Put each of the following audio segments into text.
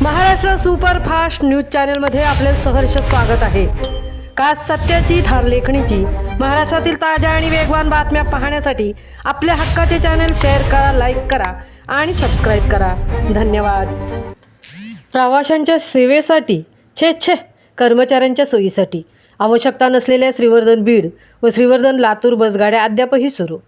Maharashtra superfast news चॅनलमध्ये आपले सहर्ष स्वागत आहे। खास सत्याची थार लेखणीची महाराष्ट्रातील ताज्या आणि वेगवान बातम्या पाहण्यासाठी आपल्या हक्काचे चॅनल शेअर करा, लाईक करा आणि सबस्क्राईब करा। धन्यवाद। प्रवाशांच्या सेवेसाठी छे कर्मचाऱ्यांच्या सोयीसाठी आवश्यकता नसलेल्या श्रीवर्धन बीड व श्रीवर्धन लातूर बसगाड्या अद्यापही सुरू।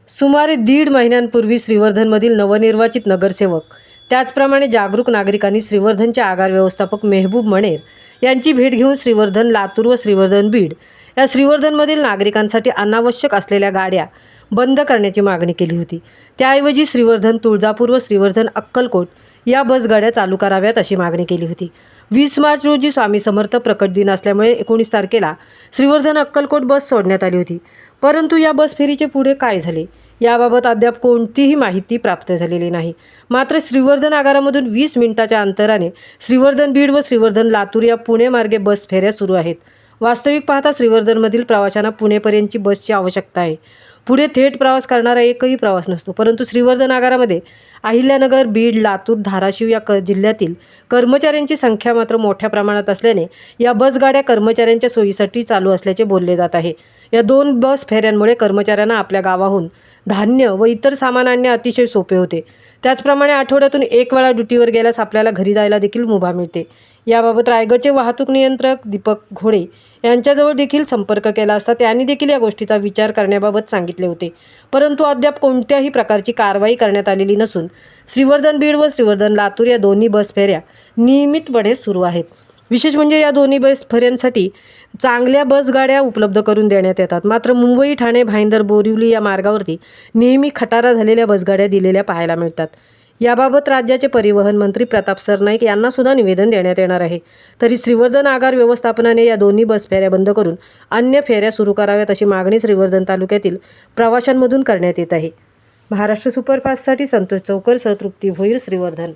सुमारे 1.5 महिन्यांपूर्वी श्रीवर्धनमधील नवनिर्वाचित नगरसेवक त्याचप्रमाणे जागरूक नागरिकांनी श्रीवर्धनचे आगार व्यवस्थापक मेहबूब मणेर यांची भेट घेऊन श्रीवर्धन लातूर व श्रीवर्धन बीड या श्रीवर्धनमधील नागरिकांसाठी अनावश्यक असलेल्या गाड्या बंद करण्याची मागणी केली होती। त्याऐवजी श्रीवर्धन तुळजापूर व श्रीवर्धन अक्कलकोट या बसगाड्या चालू कराव्यात अशी मागणी केली होती। 20 मार्च रोजी स्वामी समर्थ प्रकट दिन असल्यामुळे 19 तारखेला श्रीवर्धन अक्कलकोट बस सोडण्यात आली होती, परंतु या बस फेरीचे पुढे काय झाले याबाबत अद्याप कोणतीही माहिती प्राप्त झालेली नाही। मात्र श्रीवर्धन आगारामधून 20 मिनिटाच्या अंतराने श्रीवर्धन बीड व श्रीवर्धन लातूर या पुणे मार्गे बस फेऱ्या सुरू आहेत। वास्तविक पाहता श्रीवर्धनमधील प्रवाशांना पुणेपर्यंतची बसची आवश्यकता आहे। पुढे थेट प्रवास करणारा एकही प्रवास नसतो, परंतु श्रीवर्धन आगारामध्ये अहिल्यानगर, बीड, लातूर, धाराशिव या जिल्ह्यातील कर्मचाऱ्यांची संख्या मात्र मोठ्या प्रमाणात असल्याने या बसगाड्या कर्मचाऱ्यांच्या सोयीसाठी चालू असल्याचे बोलले जात आहे। या 2 बस फेऱ्यांमुळे कर्मचाऱ्यांना आपल्या गावाहून धान्य व इतर सामान आणणे अतिशय सोपे होते। त्याचप्रमाणे आठवड्यातून 1 वेळा ड्युटीवर गेल्यास आपल्याला घरी जायला देखील मुभा मिळते। याबाबत रायगडचे वाहतूक नियंत्रक दीपक घोडे यांच्याजवळ देखील संपर्क केला असता त्यांनी देखील या गोष्टीचा विचार करण्याबाबत सांगितले होते, परंतु अद्याप कोणत्याही प्रकारची कारवाई करण्यात आलेली नसून श्रीवर्धन बीड व श्रीवर्धन लातूर या दोन्ही बस फेऱ्या नियमितपणे सुरू आहेत। विशेष म्हणजे या दोन्ही बस फेऱ्यांसाठी चांगल्या बसगाड्या उपलब्ध करून देण्यात येतात, मात्र मुंबई, ठाणे, भाईंदर, बोरिवली या मार्गावरती नेहमी खटारा झालेल्या बसगाड्या दिलेल्या पाहायला मिळतात। याबाबत राज्याचे परिवहन मंत्री प्रताप सरनाईक यांना सुद्धा निवेदन देण्यात येणार आहे। तरी श्रीवर्धन आगार व्यवस्थापनाने या दोन्ही बस फेऱ्या बंद करून अन्य फेऱ्या सुरू कराव्यात अशी मागणी श्रीवर्धन तालुक्यातील प्रवाशांमधून करण्यात येत आहे। महाराष्ट्र सुपरफास्टसाठी संतोष चौकर, तृप्ती भोईर, श्रीवर्धन।